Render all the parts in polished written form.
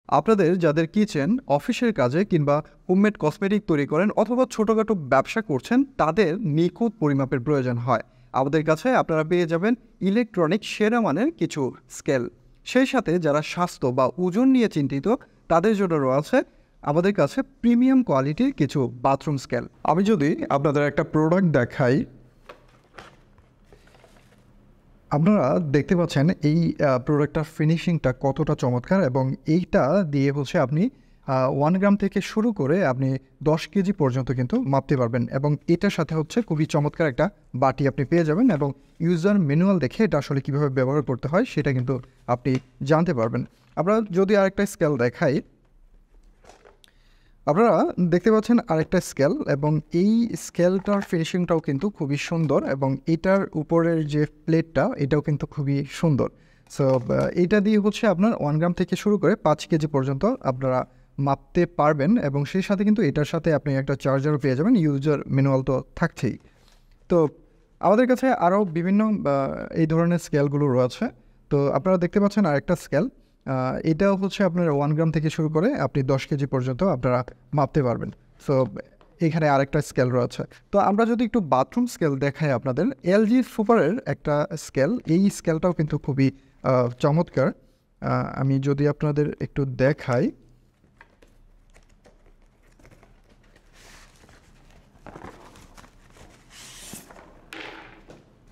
আপনাদের যাদের কিচেন, অফিসের কাজে কিংবা হোমমেড কসমেটিক তৈরি করেন অথবা ছোটোখাটো ব্যবসা করছেন, তাদের নিখুঁত পরিমাপের প্রয়োজন হয়। আমাদের কাছে আপনারা পেয়ে যাবেন ইলেকট্রনিক সেরা মানের কিছু স্কেল। সেই সাথে যারা স্বাস্থ্য বা ওজন নিয়ে চিন্তিত, তাদের জন্য রয়েছে আমাদের কাছে প্রিমিয়াম কোয়ালিটির কিছু বাথরুম স্কেল। আমি যদি আপনাদের একটা প্রোডাক্ট দেখাই, আপনারা দেখতে পাচ্ছেন এই প্রোডাক্টটার ফিনিশিংটা কতটা চমৎকার, এবং এইটা দিয়ে আপনি 1 গ্রাম থেকে শুরু করে আপনি 10 কেজি পর্যন্ত কিন্তু মাপতে পারবেন, এবং এটার সাথে খুবই চমৎকার একটা বাটি আপনি পেয়ে যাবেন, এবং ইউজার ম্যানুয়াল দেখে এটা আসলে কীভাবে ব্যবহার করতে হয় সেটা কিন্তু আপনি জানতে পারবেন। আমরা যদি আরেকটা স্কেল দেখাই, আপনারা দেখতে পাচ্ছেন আরেকটা স্কেল, এবং এই স্কেলটার ফিনিশিংটাও কিন্তু খুবই সুন্দর, এবং এটার উপরের যে প্লেটটা এটাও কিন্তু খুবই সুন্দর। সো এইটা দিয়ে আপনার 1 গ্রাম থেকে শুরু করে 5 কেজি পর্যন্ত আপনারা মাপতে পারবেন, এবং সেই সাথে কিন্তু এটার সাথে আপনি একটা চার্জারও পেয়ে যাবেন। ইউজার ম্যানুয়াল তো থাকছেই। তো আমাদের কাছে আরও বিভিন্ন এই ধরনের স্কেলগুলো রয়েছে। তো আপনারা দেখতে পাচ্ছেন আরেকটা স্কেল, এটাও আপনার 1 গ্রাম থেকে শুরু করে আপনি 10 কেজি পর্যন্ত আপনারা মাপতে পারবেন। সো এখানে আরেকটা স্কেল রয়েছে। তো আমরা যদি একটু বাথরুম স্কেল দেখাই আপনাদের, এলজি সুপারের একটা স্কেল, এই স্কেলটাও কিন্তু খুবই চমৎকার। আমি যদি আপনাদের একটু দেখাই,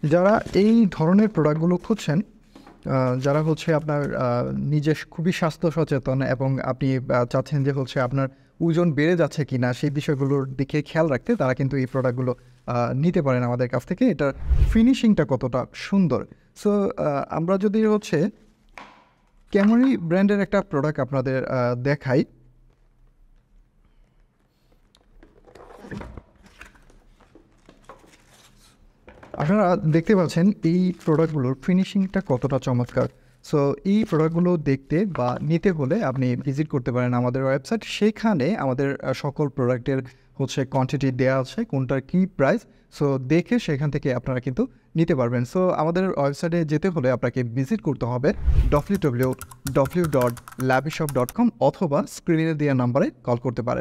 যারা এই ধরনের প্রোডাক্টগুলো খুঁজছেন, যারা আপনার নিজে খুবই স্বাস্থ্য সচেতন, এবং আপনি চাচ্ছেন যে আপনার ওজন বেড়ে যাচ্ছে কি না সেই বিষয়গুলোর দিকে খেয়াল রাখতে, তারা কিন্তু এই প্রোডাক্টগুলো নিতে পারেন আমাদের কাছ থেকে। এটার ফিনিশিংটা কতটা সুন্দর। সো আমরা যদি ক্যামরি ব্র্যান্ডের একটা প্রোডাক্ট আপনাদের দেখাই, আপনারা দেখতে পাচ্ছেন এই প্রোডাক্টগুলোর ফিনিশিংটা কতটা চমৎকার। সো এই প্রোডাক্টগুলো দেখতে বা নিতে হলে আপনি ভিজিট করতে পারেন আমাদের ওয়েবসাইট। সেখানে আমাদের সকল প্রোডাক্টের কোয়ান্টিটি দেওয়া আছে, কোনটার কী প্রাইস। সো দেখে সেখান থেকে আপনারা কিন্তু নিতে পারবেন। সো আমাদের ওয়েবসাইটে যেতে হলে আপনাকে ভিজিট করতে হবে www.labyshop.com, অথবা স্ক্রিনে দেওয়া নাম্বারে কল করতে পারেন।